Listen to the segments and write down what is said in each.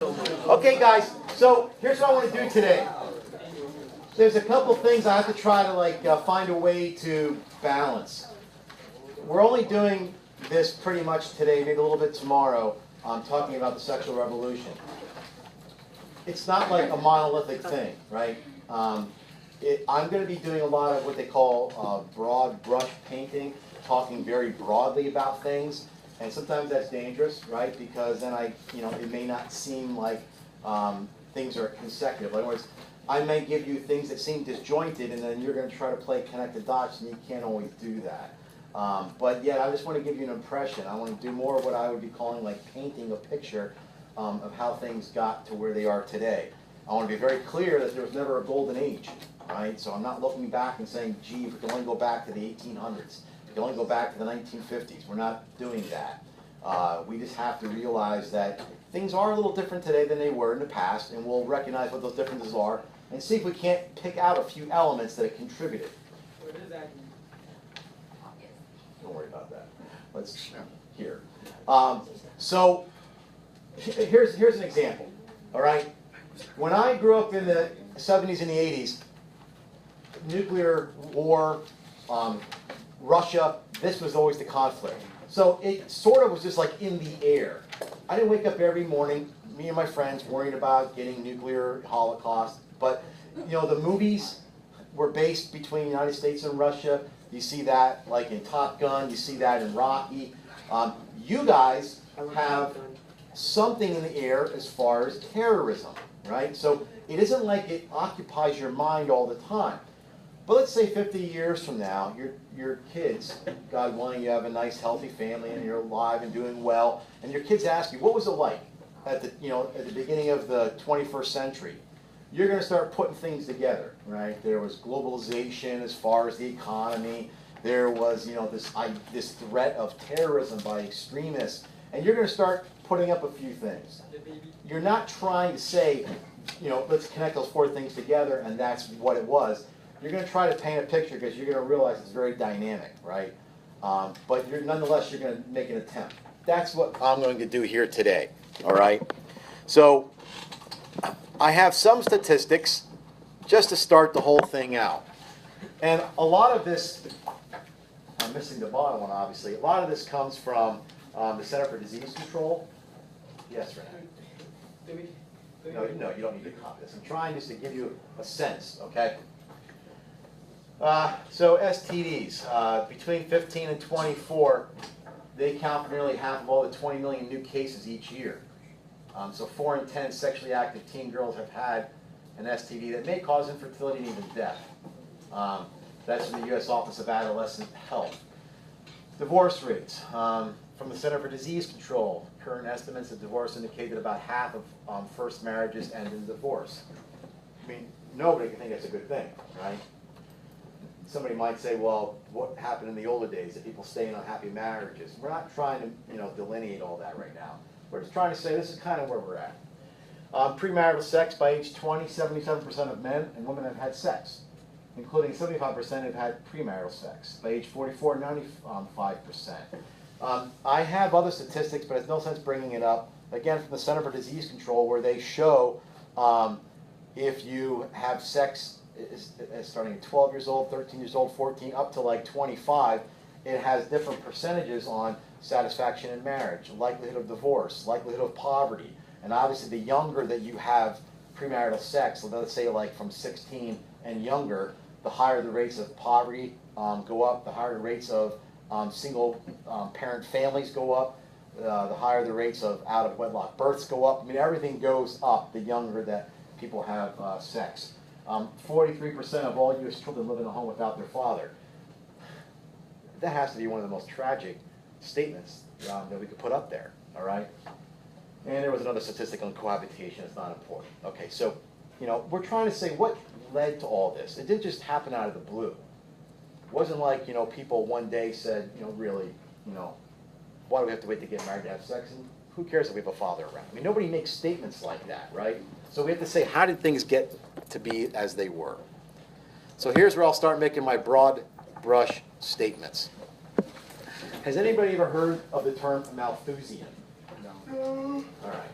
Okay, guys, so here's what I want to do today. There's a couple things I have to try to find a way to balance. We're only doing this pretty much today, maybe a little bit tomorrow, talking about the sexual revolution. It's not like a monolithic thing, right? I'm going to be doing a lot of what they call broad brush painting, talking very broadly about things. And sometimes that's dangerous, right? Because then it may not seem like things are consecutive. In other words, I may give you things that seem disjointed, and then you're going to try to play connect the dots, and you can't always do that. But yet, I just want to give you an impression. I want to do more of what I would be calling like painting a picture of how things got to where they are today. I want to be very clear that there was never a golden age, right? So I'm not looking back and saying, gee, we can only go back to the 1800s. We can only go back to the 1950s. We're not doing that. We just have to realize that things are a little different today than they were in the past, and we'll recognize what those differences are and see if we can't pick out a few elements that have contributed. What does that mean? Don't worry about that. Let's here. So here's an example. All right. When I grew up in the 70s and the 80s, nuclear war, Russia, this was always the conflict. So it sort of was just like in the air. I didn't wake up every morning, me and my friends, worrying about getting nuclear holocaust. But, the movies were based between the United States and Russia. You see that like in Top Gun. You see that in Rocky. You guys have something in the air as far as terrorism, right? So it isn't like it occupies your mind all the time. But let's say 50 years from now, your kids, God willing, you have a nice, healthy family, and you're alive and doing well, and your kids ask you, what was it like at the beginning of the 21st century? You're going to start putting things together, right? There was globalization as far as the economy. There was, this threat of terrorism by extremists, and you're going to start putting up a few things. You're not trying to say, let's connect those four things together, and that's what it was. You're going to try to paint a picture because you're going to realize it's very dynamic, right? But nonetheless, you're going to make an attempt. That's what I'm going to do here today, all right? So I have some statistics just to start the whole thing out. And a lot of this, I'm missing the bottom one, obviously. A lot of this comes from the Center for Disease Control. Yes, Renee? No, you don't need to copy this. I'm trying just to give you a sense, okay? So STDs, between 15 and 24, they account for nearly half of all the 20 million new cases each year. So 4 in 10 sexually active teen girls have had an STD that may cause infertility and even death. That's from the U.S. Office of Adolescent Health. Divorce rates, from the Center for Disease Control, current estimates of divorce indicate that about half of first marriages end in divorce. I mean, nobody can think that's a good thing, right? Somebody might say, well, what happened in the older days? That people stay in unhappy marriages? We're not trying to, delineate all that right now. We're just trying to say this is kind of where we're at. Premarital sex, by age 20, 77% of men and women have had sex, including 75% have had premarital sex. By age 44, 95%. I have other statistics, but it's no sense bringing it up. Again, from the Center for Disease Control, where they show if you have sex starting at 12 years old, 13 years old, 14, up to like 25, it has different percentages on satisfaction in marriage, likelihood of divorce, likelihood of poverty. And obviously the younger that you have premarital sex, so let's say like from 16 and younger, the higher the rates of poverty go up, the higher the rates of single parent families go up, the higher the rates of out-of-wedlock births go up. I mean, everything goes up the younger that people have sex. 43% of all U.S. children live in a home without their father. That has to be one of the most tragic statements that we could put up there, all right? And there was another statistic on cohabitation. It's not important. Okay, so, we're trying to say what led to all this. It didn't just happen out of the blue. It wasn't like, people one day said, really, why do we have to wait to get married to have sex? And who cares if we have a father around? I mean, nobody makes statements like that, right? So we have to say, how did things get to be as they were? So here's where I'll start making my broad brush statements. Has anybody ever heard of the term Malthusian? No. All right.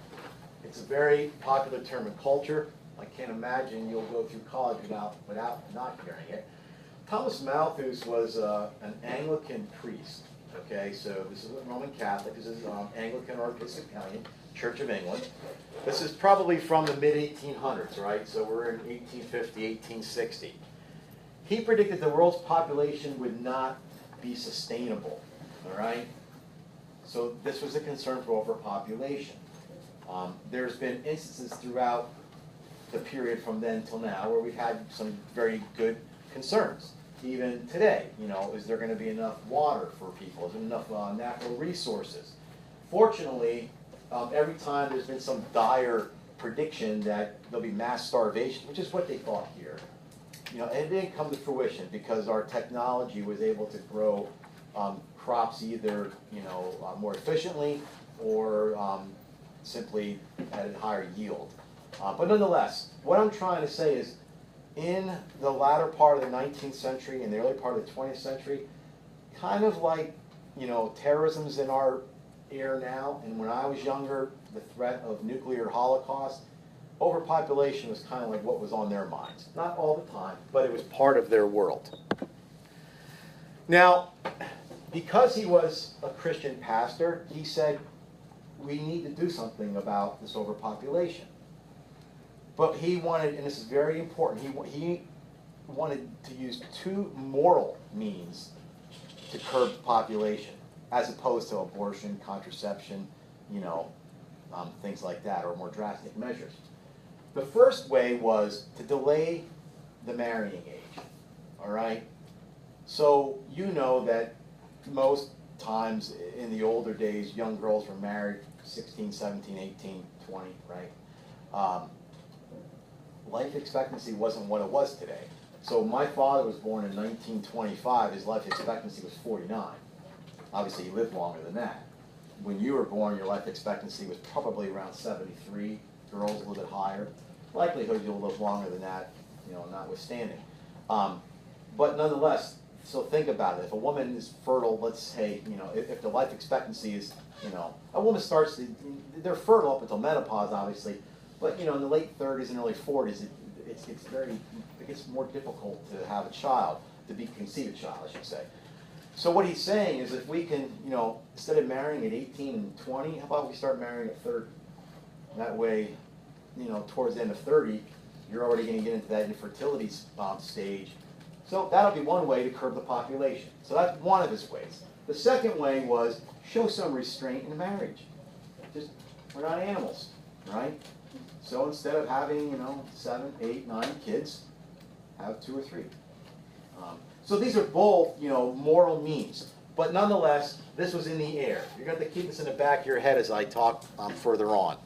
It's a very popular term in culture. I can't imagine you'll go through college without not hearing it. Thomas Malthus was an Anglican priest. Okay, so this is a Roman Catholic. This is Anglican or Episcopalian, Church of England. This is probably from the mid-1800s, right? So we're in 1850, 1860. He predicted the world's population would not be sustainable, all right? So this was a concern for overpopulation. There's been instances throughout the period from then till now where we've had some very good concerns. Even today, you know, is there going to be enough water for people? Is there enough natural resources? Fortunately, every time there's been some dire prediction that there'll be mass starvation, which is what they thought here, you know, and it didn't come to fruition because our technology was able to grow crops either, you know, more efficiently or simply at a higher yield. But nonetheless, what I'm trying to say is, in the latter part of the 19th century and the early part of the 20th century, kind of like, you know, terrorism's in our air now, and when I was younger, the threat of nuclear holocaust, overpopulation was kind of like what was on their minds. Not all the time, but it was part of their world. Now, because he was a Christian pastor, he said, we need to do something about this overpopulation. But he wanted, and this is very important, he wanted to use two moral means to curb population, as opposed to abortion, contraception, you know, things like that, or more drastic measures. The first way was to delay the marrying age, all right? So you know that most times in the older days, young girls were married 16, 17, 18, 20, right? Life expectancy wasn't what it was today. So my father was born in 1925. His life expectancy was 49. Obviously, he lived longer than that. When you were born, your life expectancy was probably around 73. Girls a little bit higher. Likelihood you'll live longer than that, you know, notwithstanding. But nonetheless, so think about it. If a woman is fertile, let's say, you know, if the life expectancy is, you know, a woman starts, they're fertile up until menopause, obviously. But, you know, in the late 30s and early 40s, it gets more difficult to have a child, to conceive a child, I should say. So what he's saying is if we can, you know, instead of marrying at 18 and 20, how about we start marrying at 30? That way, you know, towards the end of 30, you're already going to get into that infertility stage. So that'll be one way to curb the population. So that's one of his ways. The second way was show some restraint in marriage. Just, we're not animals, right? So instead of having, you know, 7, 8, 9 kids, have 2 or 3. So these are both, you know, moral means. But nonetheless, this was in the air. You're going to keep this in the back of your head as I talk further on.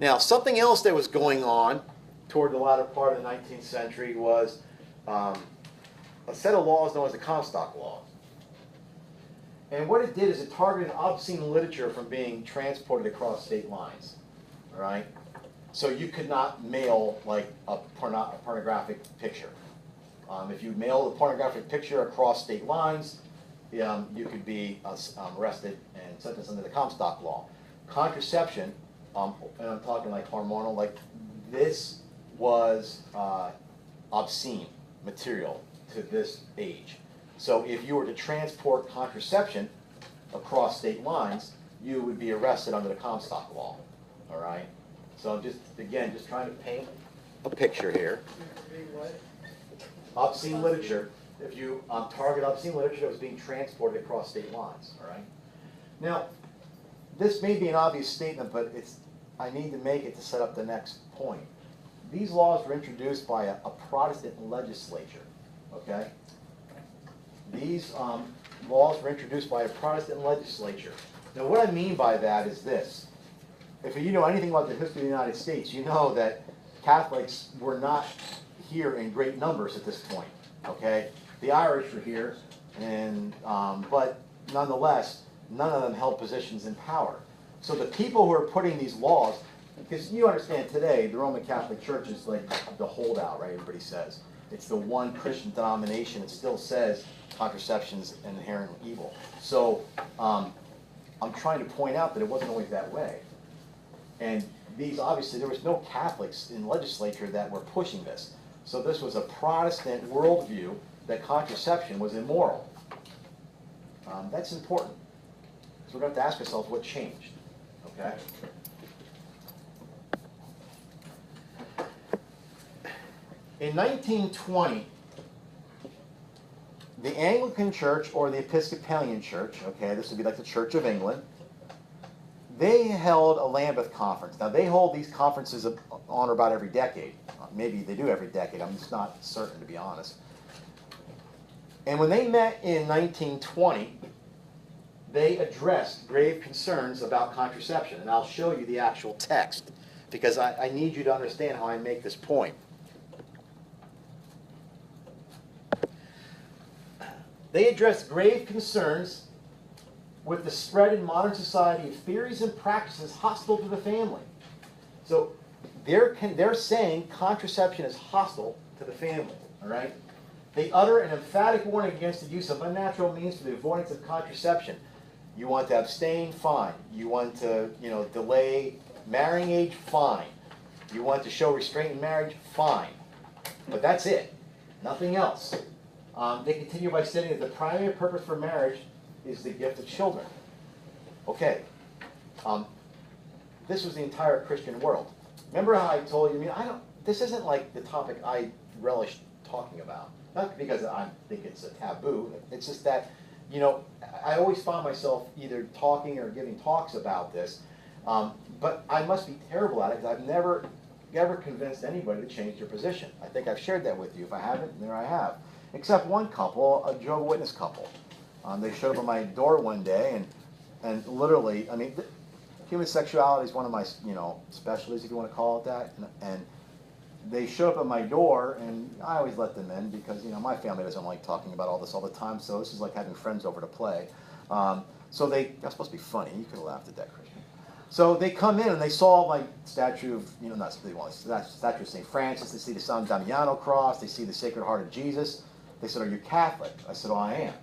Now, something else that was going on toward the latter part of the 19th century was a set of laws known as the Comstock Law. And what it did is it targeted obscene literature from being transported across state lines. All right? So you could not mail like a pornographic picture. If you mail a pornographic picture across state lines, you could be arrested and sentenced under the Comstock Law. Contraception, and I'm talking like hormonal, like this was obscene material to this age. So if you were to transport contraception across state lines, you would be arrested under the Comstock Law. All right? So just, again, just trying to paint a picture here. Obscene literature. If you target obscene literature that was being transported across state lines. All right? Now, this may be an obvious statement, but I need to make it to set up the next point. These laws were introduced by a Protestant legislature. Okay? These laws were introduced by a Protestant legislature. Now, what I mean by that is this. If you know anything about the history of the United States, you know that Catholics were not here in great numbers at this point. Okay? The Irish were here, and but nonetheless, none of them held positions in power. So the people who are putting these laws, because you understand today, the Roman Catholic Church is like the holdout, right? Everybody says. It's the one Christian denomination that still says contraception's an inherent evil. So I'm trying to point out that it wasn't always that way. And these, obviously, there was no Catholics in the legislature that were pushing this. So this was a Protestant worldview that contraception was immoral. That's important. So we're going to have to ask ourselves what changed. Okay? In 1920, the Anglican Church or the Episcopalian Church, okay, this would be like the Church of England, they held a Lambeth Conference. Now, they hold these conferences on or about every decade. Maybe they do every decade. I'm just not certain, to be honest. And when they met in 1920, they addressed grave concerns about contraception. And I'll show you the actual text, because I need you to understand how I make this point. They addressed grave concerns with the spread in modern society of theories and practices hostile to the family. So they're saying contraception is hostile to the family, all right? They utter an emphatic warning against the use of unnatural means for the avoidance of contraception. You want to abstain? Fine. You want to, delay marrying age? Fine. You want to show restraint in marriage? Fine. But that's it. Nothing else. They continue by stating that the primary purpose for marriage is the gift of children. Okay. This was the entire Christian world. Remember how I told you, this isn't like the topic I relish talking about. Not because I think it's a taboo. It's just that, I always found myself either talking or giving talks about this. But I must be terrible at it because I've never convinced anybody to change their position. I think I've shared that with you. If I haven't, there I have. Except one couple, a Jehovah's Witness couple. They showed up at my door one day, and literally, human sexuality is one of my, specialties, if you want to call it that. And they showed up at my door, and I always let them in because, my family doesn't like talking about all this all the time, so this is like having friends over to play. So that's supposed to be funny. You could have laughed at that, Christian. So they come in, and they saw my statue of, statue of St. Francis. They see the San Damiano cross. They see the Sacred Heart of Jesus. They said, "Are you Catholic?" I said, "Oh, I am.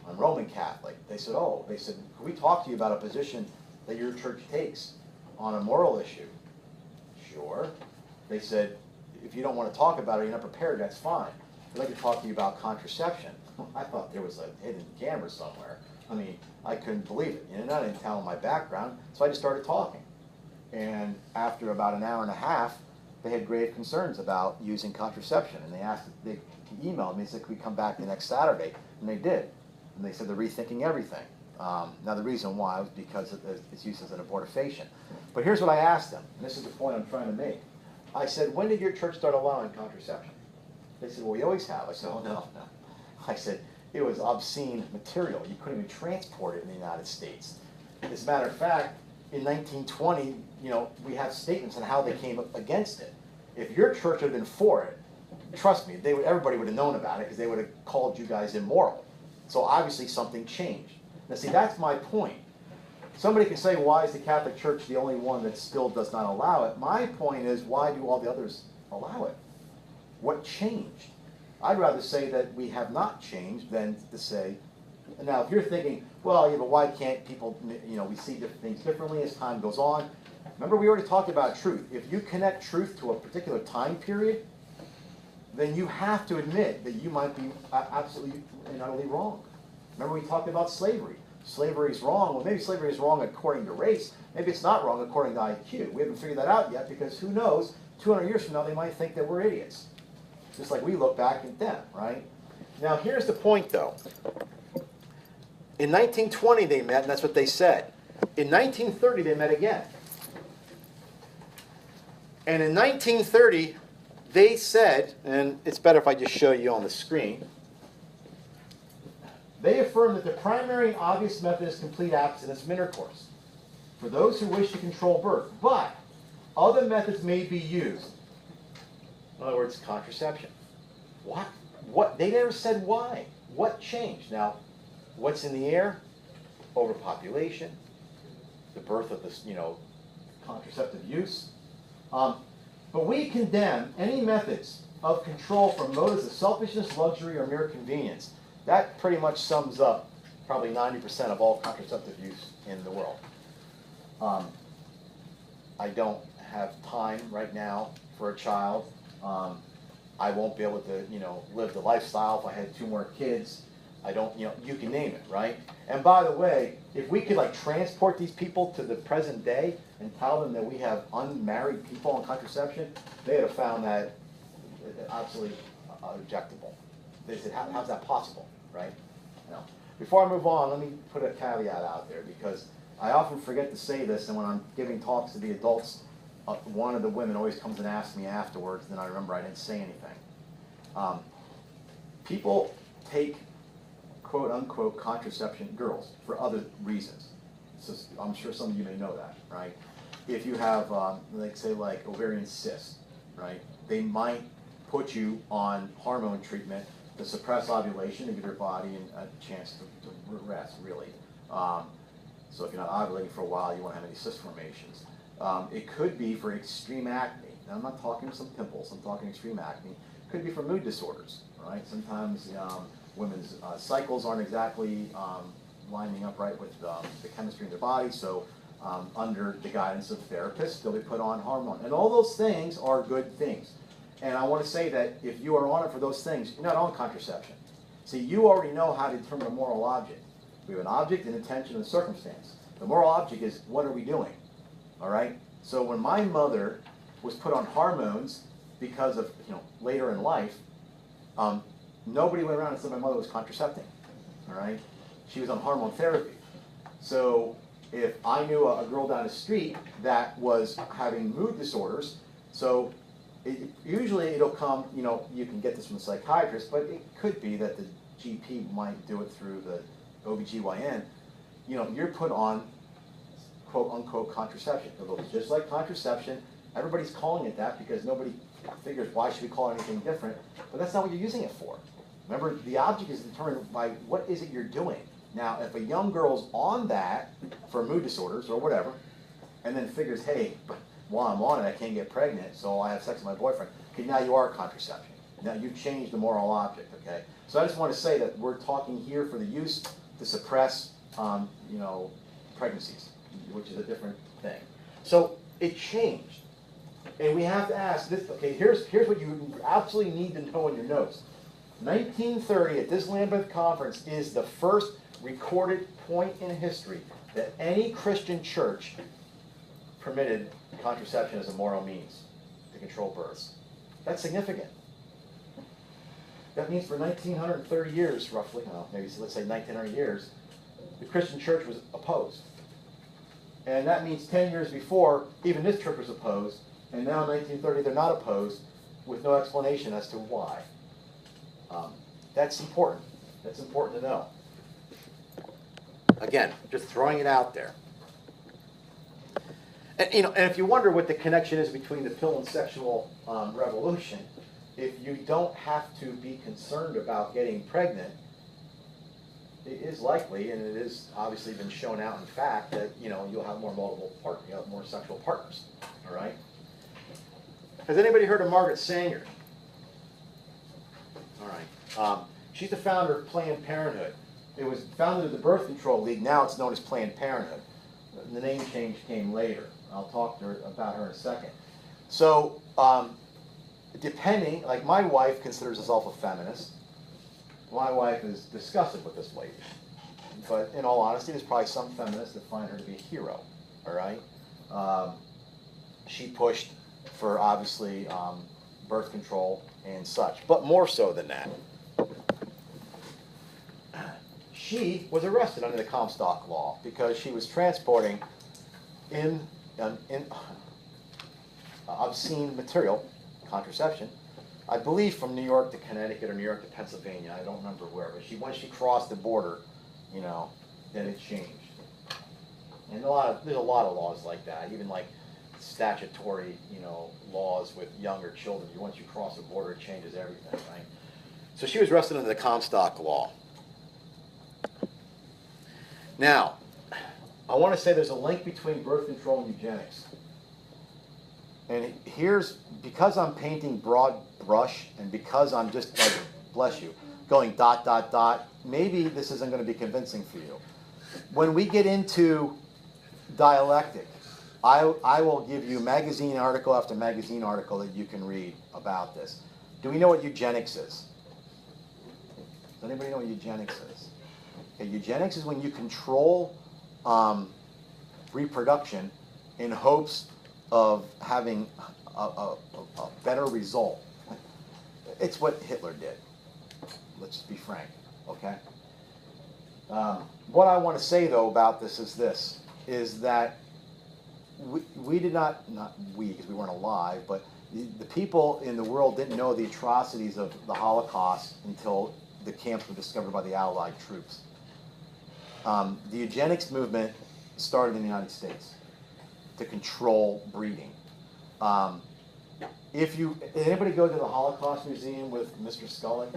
I'm Roman Catholic." They said, "Can we talk to you about a position that your church takes on a moral issue?" Sure. They said, "If you don't want to talk about it, you're not prepared, that's fine. I'd like to talk to you about contraception." I thought there was a hidden camera somewhere. I couldn't believe it. I didn't tell them my background, so I just started talking. And after about an hour and a half, they had grave concerns about using contraception. And they emailed me and said, "Could we come back the next Saturday?" And they did. And they said they're rethinking everything. Now, the reason why was because of its use as an abortifacient. But here's what I asked them, and this is the point I'm trying to make. I said, "When did your church start allowing contraception?" They said, "Well, we always have." I said, "Oh, no." I said, "It was obscene material. You couldn't even transport it in the United States." As a matter of fact, in 1920, we have statements on how they came up against it. If your church had been for it, trust me, everybody would have known about it because they would have called you guys immoral. So obviously something changed. Now see, that's my point. Somebody can say, why is the Catholic Church the only one that still does not allow it? My point is, why do all the others allow it? What changed? I'd rather say that we have not changed than to say, now if you're thinking, well, but why can't people, we see different things differently as time goes on. Remember, we already talked about truth. If you connect truth to a particular time period, then you have to admit that you might be absolutely and utterly wrong. Remember, we talked about slavery. Slavery is wrong. Well, maybe slavery is wrong according to race. Maybe it's not wrong according to IQ. We haven't figured that out yet because who knows, 200 years from now, they might think that we're idiots. Just like we look back at them, right? Now, here's the point, though. In 1920, they met, and that's what they said. In 1930, they met again. And in 1930, they said, and it's better if I just show you on the screen, they affirmed that the primary and obvious method is complete abstinence from intercourse for those who wish to control birth, but other methods may be used. In other words, contraception. What? They never said why. What changed? Now, what's in the air? Overpopulation, the birth of this, contraceptive use. But we condemn any methods of control from motives of selfishness, luxury, or mere convenience. That pretty much sums up probably 90% of all contraceptive use in the world. I don't have time right now for a child. I won't be able to, live the lifestyle if I had 2 more kids. I don't, you can name it, right? And by the way, if we could transport these people to the present day and tell them that we have unmarried people on contraception, they'd have found that absolutely objectable. They said, how's that possible, right? Before I move on, let me put a caveat out there, because I often forget to say this, and when I'm giving talks to the adults, one of the women always comes and asks me afterwards, and then I remember I didn't say anything. People take quote-unquote contraception, girls, for other reasons. So I'm sure some of you may know that, right? If you have, say ovarian cysts, right? They might put you on hormone treatment to suppress ovulation to give your body a chance to rest, really. So if you're not ovulating for a while, you won't have any cyst formations. It could be for extreme acne. Now, I'm not talking some pimples, I'm talking extreme acne. It could be for mood disorders, right? Sometimes women's cycles aren't exactly lining up right with the chemistry in their body, so under the guidance of therapists, they'll be put on hormone. And all those things are good things. And I want to say that if you are on it for those things, you're not on contraception. See, you already know how to determine a moral object. We have an object, an intention, and a circumstance. The moral object is, what are we doing? All right? So when my mother was put on hormones because of, later in life, nobody went around and said my mother was contracepting. All right? She was on hormone therapy. So if I knew a girl down the street that was having mood disorders, so usually it'll come, you can get this from a psychiatrist, but it could be that the GP might do it through the OBGYN. You're put on quote-unquote contraception. Although just like contraception, everybody's calling it that because nobody figures why should we call it anything different, but that's not what you're using it for. Remember, the object is determined by what is it you're doing. Now, if a young girl's on that for mood disorders or whatever, and then figures, hey, but while I'm on it, I can't get pregnant, so I have sex with my boyfriend. Okay, now you are contraception. Now you've changed the moral object, okay? So I just want to say that we're talking here for the use to suppress, pregnancies, which is a different thing. So it changed. And we have to ask this, okay, here's what you absolutely need to know in your notes. 1930 at this Lambeth Conference is the first recorded point in history that any Christian church permitted contraception as a moral means to control births. That's significant. That means for 1930 years, roughly, maybe let's say 1900 years, the Christian church was opposed. And that means 10 years before, even this church was opposed, and now in 1930 they're not opposed, with no explanation as to why. That's important. That's important to know. Again, just throwing it out there. And, and if you wonder what the connection is between the pill and sexual revolution, if you don't have to be concerned about getting pregnant, it is likely, and it is obviously been shown out in fact, that you'll have more more sexual partners. All right. Has anybody heard of Margaret Sanger? All right. She's the founder of Planned Parenthood. It was founded as the Birth Control League. Now it's known as Planned Parenthood. The name change came later. I'll talk to her about her in a second. So, depending, like my wife considers herself a feminist. My wife is disgusted with this lady. But in all honesty, there's probably some feminists that find her to be a hero. All right? She pushed for, obviously, birth control and such. But more so than that. She was arrested under the Comstock Law because she was transporting in obscene material, contraception, I believe from New York to Connecticut or New York to Pennsylvania. I don't remember where, but once she crossed the border, then it changed. And there's a lot of laws like that, even like statutory, laws with younger children. Once you cross the border, it changes everything, right? So she was arrested under the Comstock Law. Now, I want to say there's a link between birth control and eugenics. And because I'm painting broad brush, and because I'm just, bless you, going ... maybe this isn't going to be convincing for you. When we get into dialectic, I will give you magazine article after magazine article that you can read about this. Do we know what eugenics is? Does anybody know what eugenics is? Okay, eugenics is when you control reproduction in hopes of having a better result. It's what Hitler did. Let's just be frank, okay? What I want to say, though, about this is that we did not we, because we weren't alive, but the people in the world didn't know the atrocities of the Holocaust until the camps were discovered by the Allied troops. The eugenics movement started in the United States to control breeding. Did anybody go to the Holocaust Museum with Mr. Scully?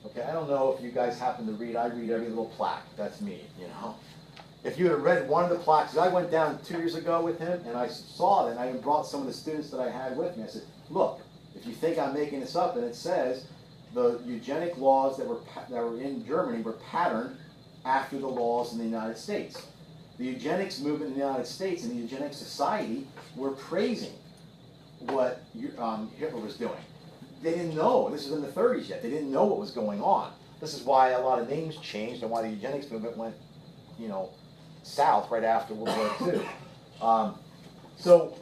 Okay, I don't know if you guys happen to read. I read every little plaque. That's me, you know. If you had read one of the plaques, I went down 2 years ago with him, and I saw it, and I even brought some of the students that I had with me. I said, look, if you think I'm making this up, and it says the eugenic laws that were in Germany were patterned after the laws in the United States. The eugenics movement in the United States and the eugenics society were praising what Hitler was doing. They didn't know, this was in the 30s yet, they didn't know what was going on. This is why a lot of names changed and why the eugenics movement went, you know, south right after World War II. So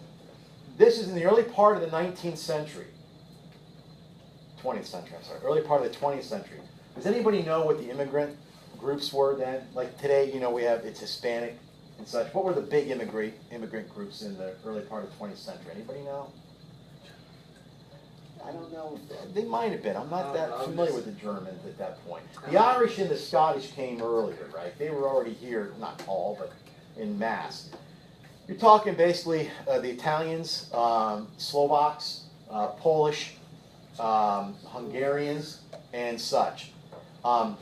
this is in the early part of the 19th century. 20th century, I'm sorry, early part of the 20th century. Does anybody know what the immigrant groups were then? Like today, you know, it's Hispanic and such. What were the big immigrant groups in the early part of the 20th century? Anybody know? I don't know. They might have been. I'm not that familiar with the Germans at that point. The Irish and the Scottish came earlier, right? They were already here, not all, but in mass. You're talking basically the Italians, Slovaks, Polish, Hungarians, and such. And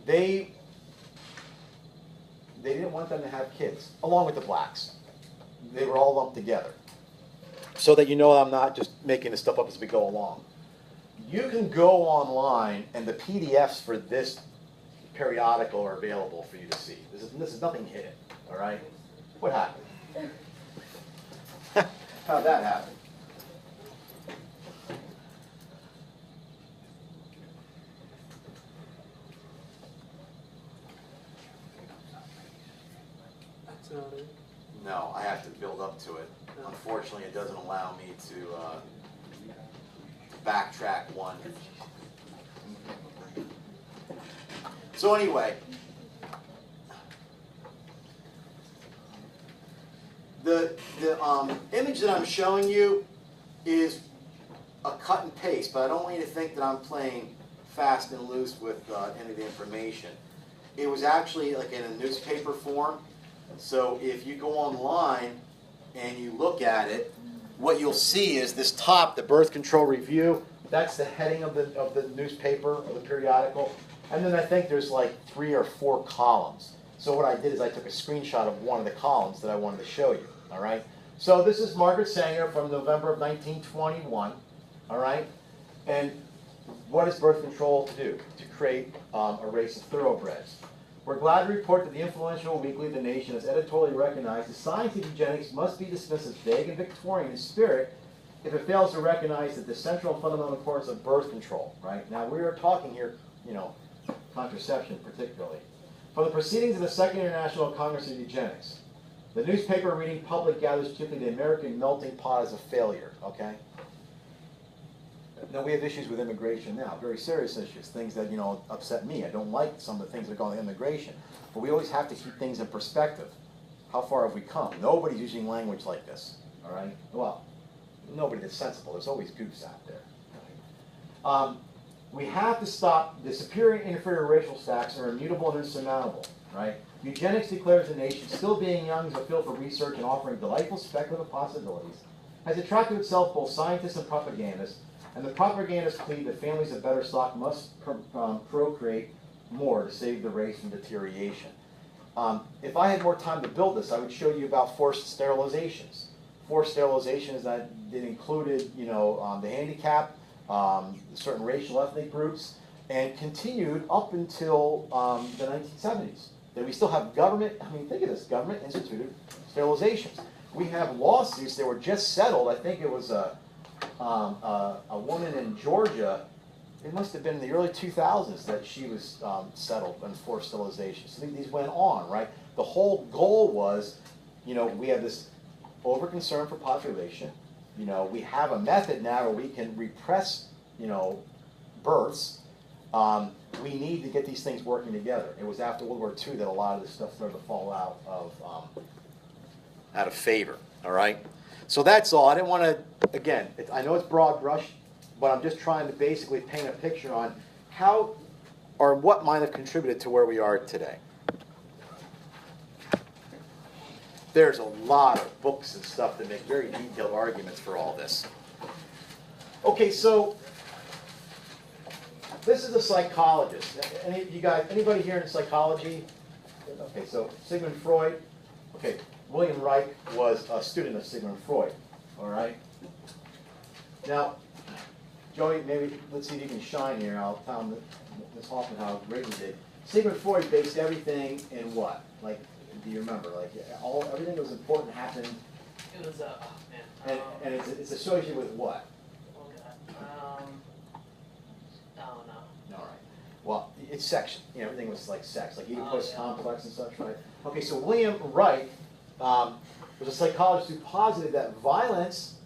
they didn't want them to have kids, along with the blacks. They were all lumped together. So that you know I'm not just making this stuff up as we go along. You can go online, and the PDFs for this periodical are available for you to see. This is nothing hidden, all right? What happened? How'd that happen? That's not it. No, I have to build up to it. Unfortunately, it doesn't allow me to backtrack one. So anyway, the image that I'm showing you is a cut and paste, but I don't want you to think that I'm playing fast and loose with any of the information. It was actually like in a newspaper form. So if you go online and you look at it, what you'll see is this top, the Birth Control Review. That's the heading of the newspaper or the periodical. And then I think there's like 3 or 4 columns. So what I did is I took a screenshot of one of the columns that I wanted to show you. All right. So this is Margaret Sanger from November of 1921. All right. And what is birth control to do? To create a race of thoroughbreds. We're glad to report that the influential weekly The Nation has editorially recognized that scientific eugenics must be dismissed as vague and Victorian in spirit if it fails to recognize that the central and fundamental importance of birth control, right? Now, we are talking here, you know, contraception particularly. From the proceedings of the Second International Congress of Eugenics, the newspaper reading public gathers chiefly the American melting pot as a failure, okay? Now, we have issues with immigration now, very serious issues, things that, you know, upset me. I don't like some of the things that are going on in immigration. But we always have to keep things in perspective. How far have we come? Nobody's using language like this, all right? Well, nobody that's sensible. There's always goofs out there. Right? We have to stop the superior and inferior racial stacks are immutable and insurmountable, right? Eugenics declares the nation, still being young as a field for research and offering delightful speculative possibilities, has attracted itself both scientists and propagandists. And the propagandists plead that families of better stock must procreate more to save the race from deterioration. If I had more time to build this, I would show you about forced sterilizations. Forced sterilizations that included, you know, the handicapped, certain racial ethnic groups, and continued up until the 1970s. that we still have government, I mean, think of this, government instituted sterilizations. We have lawsuits that were just settled. I think it was a woman in Georgia, it must have been in the early 2000s that she was settled and forced sterilization. So these went on, right? The whole goal was, you know, we have this over-concern for population. You know, we have a method now where we can repress, you know, births. We need to get these things working together. It was after World War II that a lot of this stuff started to fall out of favor, all right? So that's all. I didn't want to, again, I know it's broad brush, but I'm just trying to basically paint a picture on how or what might have contributed to where we are today. There's a lot of books and stuff that make very detailed arguments for all this. Okay, so this is a psychologist. Anybody here in psychology? Okay, so Sigmund Freud. Okay, William Reich was a student of Sigmund Freud. All right. Now, Joey, maybe let's see if you can shine here. I'll tell Ms. Hoffman how great he did. Sigmund Freud based everything in what? Like, do you remember? Like, everything that was important happened. It was oh man. And it's associated with what? I don't know. All right. Well, it's sex. You know, everything was like sex, like Oedipus complex and such, right? Okay, so William Reich was a psychologist who posited that violence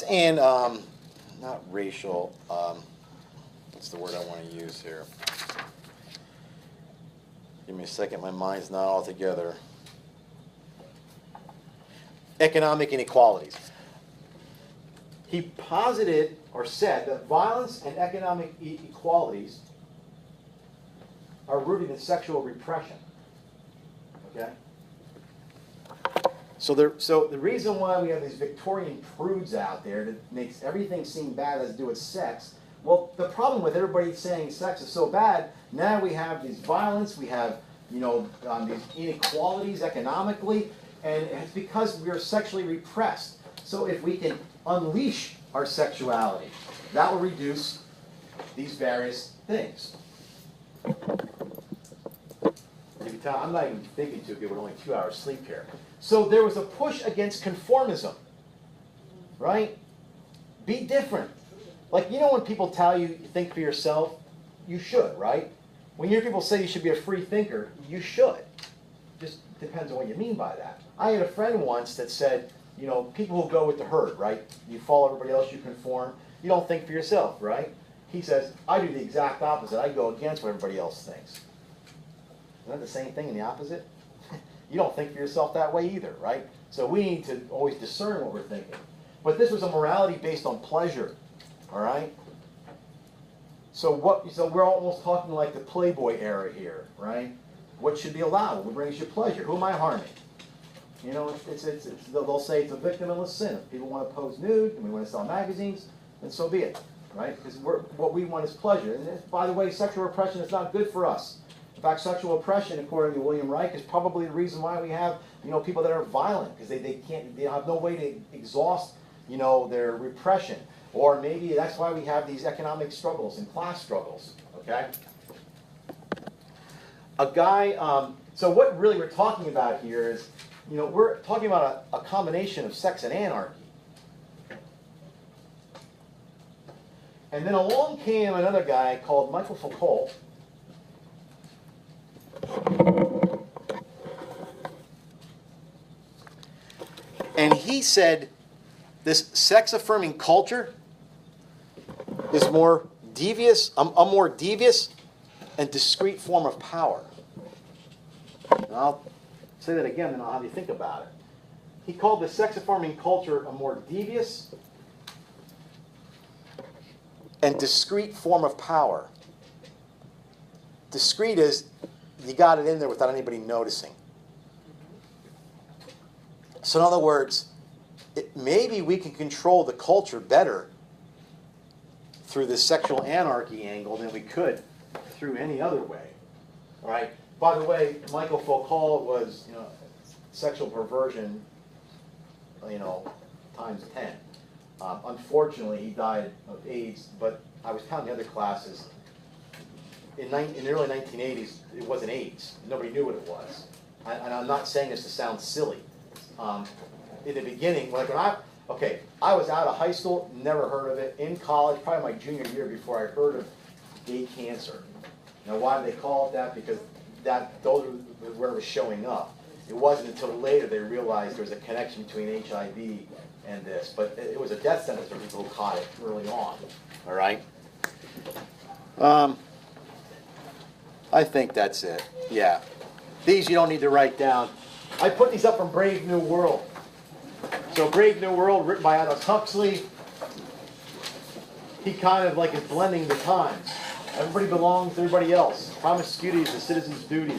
and not racial. What's the word I want to use here? Give me a second. My mind's not all together. Economic inequalities. He posited or said that violence and economic inequalities are rooted in sexual repression. Okay? So the reason why we have these Victorian prudes out there that makes everything seem bad has to do with sex, well, the problem with everybody saying sex is so bad, now we have these violence, we have, you know, these inequalities economically, and it's because we are sexually repressed. So if we can unleash our sexuality, that will reduce these various things. You can tell I'm not even thinking too good with only 2 hours sleep here. So there was a push against conformism, right? Be different. Like, you know when people tell you, think for yourself, you should, right? When you hear people say you should be a free thinker, you should. Just depends on what you mean by that. I had a friend once that said, you know, people who go with the herd, right? You follow everybody else, you conform. You don't think for yourself, right? He says, I do the exact opposite. I go against what everybody else thinks. Isn't that the same thing in the opposite? You don't think for yourself that way either, right? So we need to always discern what we're thinking. But this was a morality based on pleasure, all right? So we're almost talking like the Playboy era here, right? What should be allowed? What brings you pleasure? Who am I harming? You know, they'll say it's a victimless sin. If people want to pose nude and we want to sell magazines, then so be it, right? Because what we want is pleasure. And by the way, sexual repression is not good for us. In fact, sexual oppression, according to William Reich, is probably the reason why we have, you know, people that are violent, because they have no way to exhaust, you know, their repression. Or maybe that's why we have these economic struggles and class struggles, okay? So what really we're talking about here is, you know, we're talking about a combination of sex and anarchy. And then along came another guy called Michael Foucault. And he said this sex-affirming culture is more devious, a more devious and discrete form of power. And I'll say that again, and I'll have you think about it. He called the sex-affirming culture a more devious and discrete form of power. Discrete is you got it in there without anybody noticing. So in other words, maybe we can control the culture better through the sexual anarchy angle than we could through any other way. All right. By the way, Michael Foucault was, you know, sexual perversion, you know, times 10. Unfortunately, he died of AIDS. But I was telling the other classes, in the early 1980s, it wasn't AIDS. Nobody knew what it was. And I'm not saying this to sound silly. In the beginning, like when I was out of high school, never heard of it. In college, probably my junior year before I heard of gay cancer. Now, why do they call it that? Because those were where it was showing up. It wasn't until later they realized there was a connection between HIV and this. But it was a death sentence for people who caught it early on. All right? I think that's it. Yeah. These you don't need to write down. I put these up from Brave New World. So Brave New World, written by Huxley, he kind of is blending the times. Everybody belongs to everybody else. Promiscuity is the citizen's duty.